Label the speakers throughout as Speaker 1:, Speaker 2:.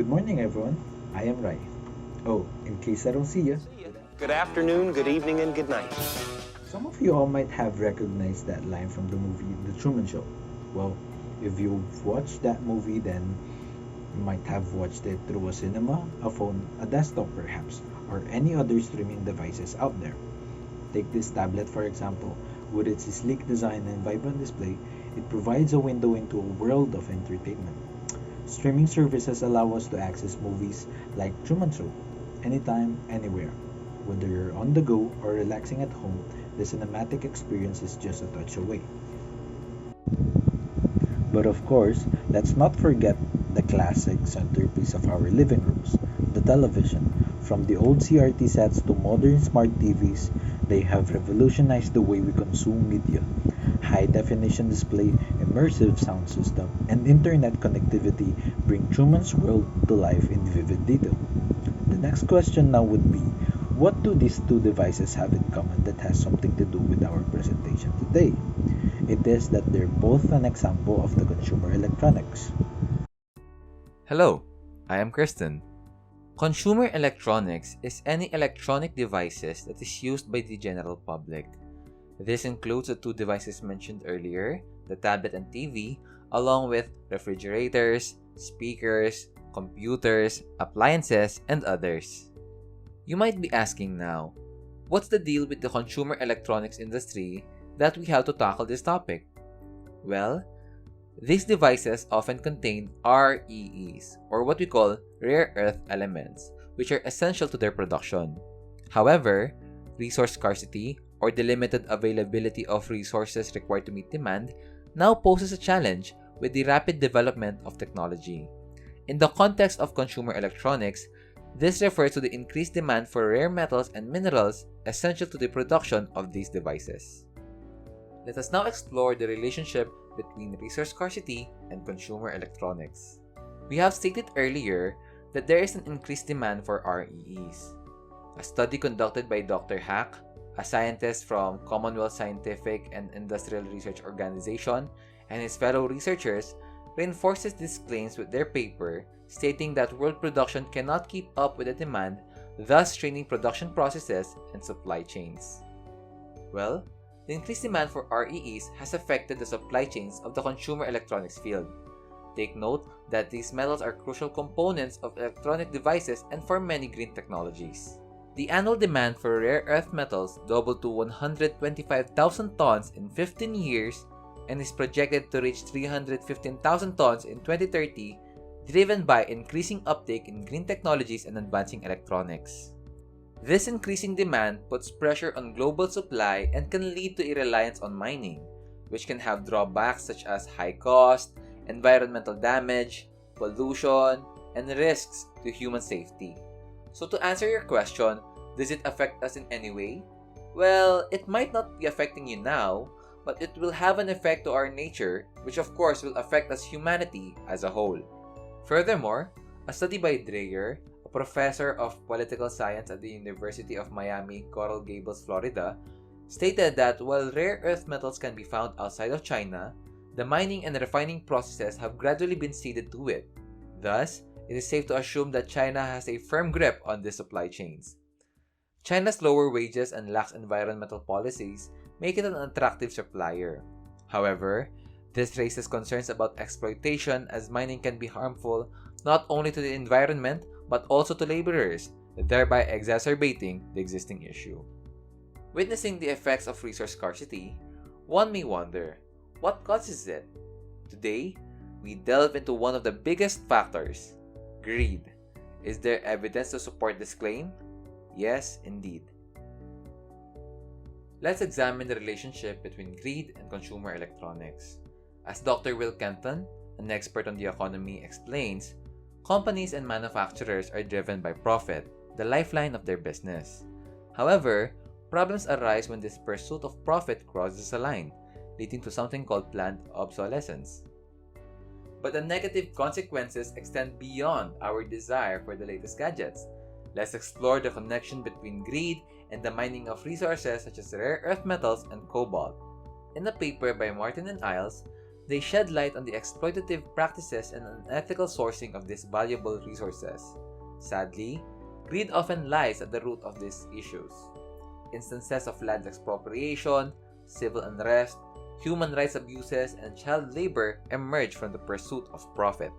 Speaker 1: Good morning, everyone. I am Rai. Oh, in case I don't see you,
Speaker 2: Good afternoon, good evening, and good night.
Speaker 1: some of you all might have recognized that line from the movie The Truman Show. Well, if you've watched that movie, then you might have watched it through a cinema, a phone, a desktop perhaps, or any other streaming devices out there. Take this tablet for example. With its sleek design and vibrant display, it provides a window into a world of entertainment. Streaming services allow us to access movies like Truman Show anytime, anywhere. Whether you're on the go or relaxing at home, the cinematic experience is just a touch away. But of course, let's not forget the classic centerpiece of our living rooms, the television. From the old CRT sets to modern smart TVs, they have revolutionized the way we consume media. High definition display, immersive sound system, and internet connectivity bring Truman's World to life in vivid detail. The next question now would be, what do these two devices have in common that has something to do with our presentation today? It is that they're both an example of the consumer electronics.
Speaker 3: Hello, I am Kirsten. Consumer electronics is any electronic devices that is used by the general public. This includes the two devices mentioned earlier, the tablet and TV, along with refrigerators, speakers, computers, appliances, and others. You might be asking now, what's the deal with the consumer electronics industry that we have to tackle this topic? Well, these devices often contain REEs, or what we call rare earth elements, which are essential to their production. However, resource scarcity, or the limited availability of resources required to meet demand, now poses a challenge with the rapid development of technology. In the context of consumer electronics, this refers to the increased demand for rare metals and minerals essential to the production of these devices. Let us now explore the relationship between resource scarcity and consumer electronics. We have stated earlier that there is an increased demand for REEs. A study conducted by Dr. Hack, a scientist from Commonwealth Scientific and Industrial Research Organization, and his fellow researchers reinforces these claims with their paper, stating that world production cannot keep up with the demand, thus straining production processes and supply chains. Well, the increased demand for REEs has affected the supply chains of the consumer electronics field. Take note that these metals are crucial components of electronic devices and for many green technologies. The annual demand for rare earth metals doubled to 125,000 tons in 15 years and is projected to reach 315,000 tons in 2030, driven by increasing uptake in green technologies and advancing electronics. This increasing demand puts pressure on global supply and can lead to a reliance on mining, which can have drawbacks such as high cost, environmental damage, pollution, and risks to human safety. So to answer your question, does it affect us in any way? Well, it might not be affecting you now, but it will have an effect to our nature, which of course will affect us humanity as a whole. Furthermore, a study by Dreyer, a professor of political science at the University of Miami, Coral Gables, Florida, stated that while rare earth metals can be found outside of China, the mining and refining processes have gradually been ceded to it. Thus, it is safe to assume that China has a firm grip on these supply chains. China's lower wages and lax environmental policies make it an attractive supplier. However, this raises concerns about exploitation as mining can be harmful not only to the environment but also to laborers, thereby exacerbating the existing issue. Witnessing the effects of resource scarcity, one may wonder, what causes it? Today, we delve into one of the biggest factors, greed. Is there evidence to support this claim? Yes, indeed. Let's examine the relationship between greed and consumer electronics. As Dr. Will Kenton, an expert on the economy, explains, companies and manufacturers are driven by profit, the lifeline of their business. However, problems arise when this pursuit of profit crosses a line, leading to something called planned obsolescence. But the negative consequences extend beyond our desire for the latest gadgets. Let's explore the connection between greed and the mining of resources such as rare earth metals and cobalt. In a paper by Martin and Isles, They shed light on the exploitative practices and unethical sourcing of these valuable resources. Sadly, greed often lies at the root of these issues. Instances of land expropriation, civil unrest, human rights abuses, and child labor emerge from the pursuit of profit.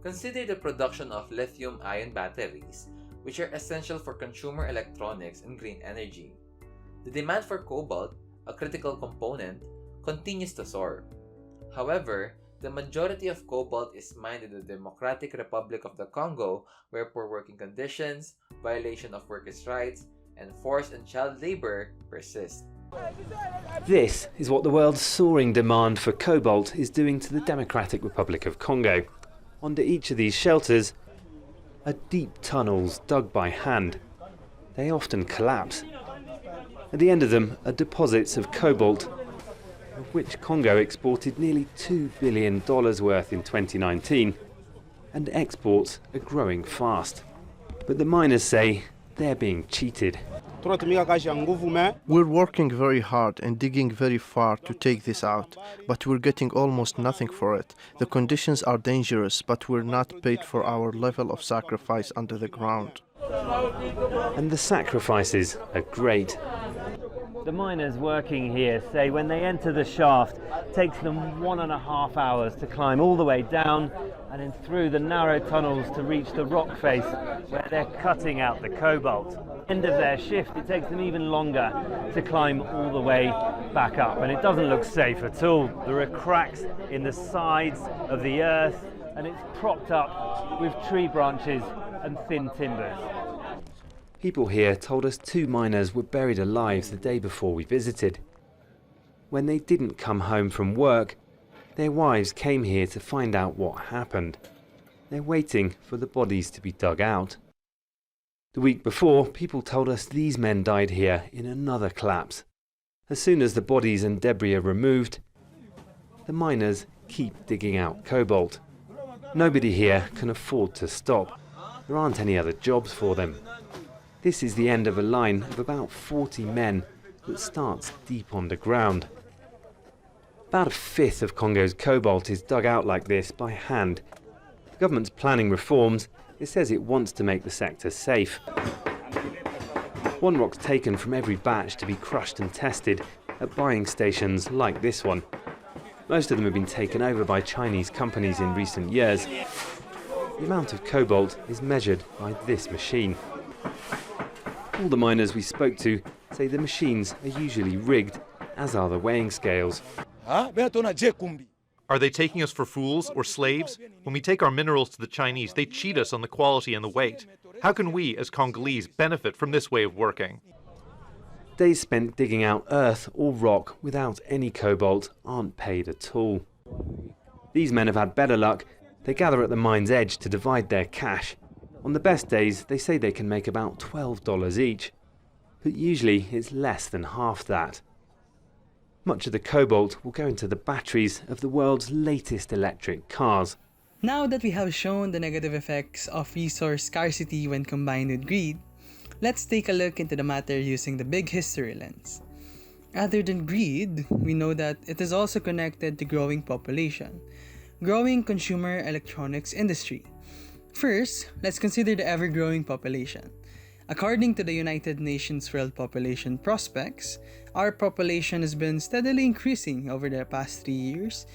Speaker 3: Consider the production of lithium-ion batteries, which are essential for consumer electronics and green energy. The demand for cobalt, a critical component, continues to soar. However, the majority of cobalt is mined in the Democratic Republic of the Congo, where poor working conditions, violation of workers' rights, and forced and child labor persist.
Speaker 4: This is what the world's soaring demand for cobalt is doing to the Democratic Republic of Congo. Under each of these shelters are deep tunnels dug by hand. They often collapse. At the end of them are deposits of cobalt, of which Congo exported nearly $2 billion worth in 2019, and exports are growing fast. But the miners say they're being cheated.
Speaker 5: We're working very hard and digging very far to take this out, but we're getting almost nothing for it. The conditions are dangerous, but we're not paid for our level of sacrifice under the ground.
Speaker 4: And the sacrifices are great.
Speaker 6: The miners working here say when they enter the shaft, it takes them 1.5 hours to climb all the way down and then through the narrow tunnels to reach the rock face where they're cutting out the cobalt. End of their shift, it takes them even longer to climb all the way back up, and it doesn't look safe at all. There are cracks in the sides of the earth and it's propped up with tree branches and thin timbers.
Speaker 4: People here told us 2 miners were buried alive the day before we visited. When they didn't come home from work, their wives came here to find out what happened. They're waiting for the bodies to be dug out. The week before, people told us these men died here in another collapse. As soon as the bodies and debris are removed, the miners keep digging out cobalt. Nobody here can afford to stop. There aren't any other jobs for them. This is the end of a line of about 40 men that starts deep underground. About 1/5 of Congo's cobalt is dug out like this by hand. The government's planning reforms. It says it wants to make the sector safe. One rock's taken from every batch to be crushed and tested at buying stations like this one. Most of them have been taken over by Chinese companies in recent years. The amount of cobalt is measured by this machine. All the miners we spoke to say the machines are usually rigged, as are the weighing scales.
Speaker 7: Are they taking us for fools or slaves? When we take our minerals to the Chinese, they cheat us on the quality and the weight. How can we, as Congolese, benefit from this way of working?
Speaker 4: Days spent digging out earth or rock without any cobalt aren't paid at all. These men have had better luck. They gather at the mine's edge to divide their cash. On the best days, they say they can make about $12 each, but usually it's less than half that. Much of the cobalt will go into the batteries of the world's latest electric cars.
Speaker 8: Now that we have shown the negative effects of resource scarcity when combined with greed, let's take a look into the matter using the big history lens. Other than greed, we know that it is also connected to growing population, growing consumer electronics industry. First, let's consider the ever-growing population. According to the United Nations World Population Prospects, our population has been steadily increasing over the past 3 years.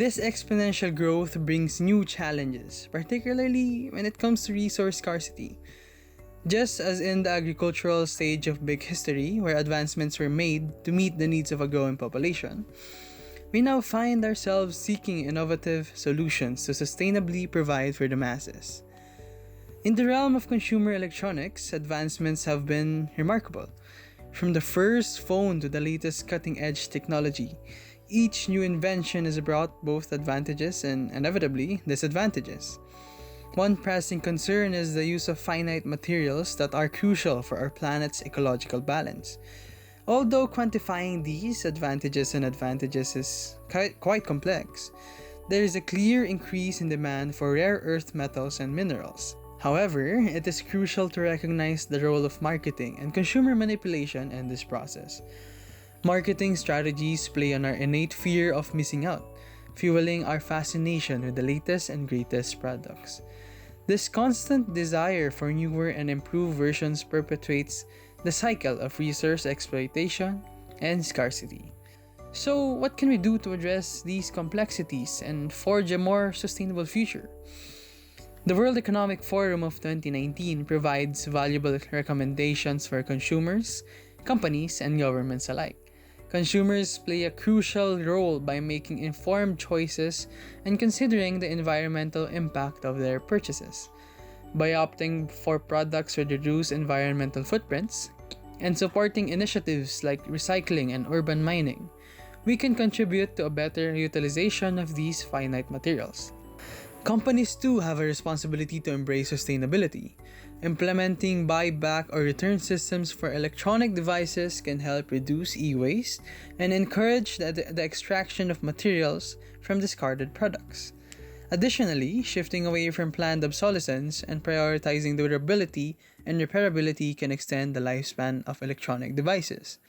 Speaker 8: This exponential growth brings new challenges, particularly when it comes to resource scarcity. Just as in the agricultural stage of big history, where advancements were made to meet the needs of a growing population, we now find ourselves seeking innovative solutions to sustainably provide for the masses. In the realm of consumer electronics, advancements have been remarkable. From the first phone to the latest cutting-edge technology, each new invention has brought both advantages and inevitably disadvantages. One pressing concern is the use of finite materials that are crucial for our planet's ecological balance. Although quantifying these advantages and advantages is quite complex, there is a clear increase in demand for rare earth metals and minerals. However, it is crucial to recognize the role of marketing and consumer manipulation in this process. Marketing strategies play on our innate fear of missing out, fueling our fascination with the latest and greatest products. This constant desire for newer and improved versions perpetuates the cycle of resource exploitation and scarcity. So, what can we do to address these complexities and forge a more sustainable future? The World Economic Forum of 2019 provides valuable recommendations for consumers, companies, and governments alike. Consumers play a crucial role by making informed choices and considering the environmental impact of their purchases. By opting for products with reduced environmental footprints and supporting initiatives like recycling and urban mining, we can contribute to a better utilization of these finite materials. Companies too have a responsibility to embrace sustainability. Implementing buyback or return systems for electronic devices can help reduce e-waste and encourage the extraction of materials from discarded products. Additionally, shifting away from planned obsolescence and prioritizing durability and repairability can extend the lifespan of electronic devices.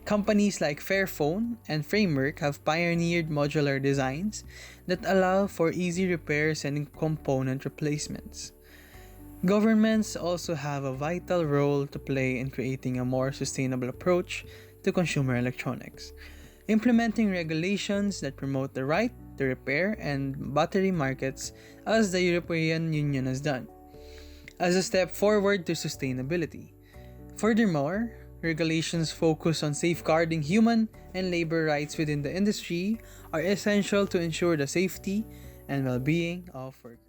Speaker 8: Companies like Fairphone and Framework have pioneered modular designs that allow for easy repairs and component replacements. Governments also have a vital role to play in creating a more sustainable approach to consumer electronics, implementing regulations that promote the right to repair and battery markets as the European Union has done, as a step forward to sustainability. Furthermore, regulations focused on safeguarding human and labor rights within the industry are essential to ensure the safety and well-being of workers.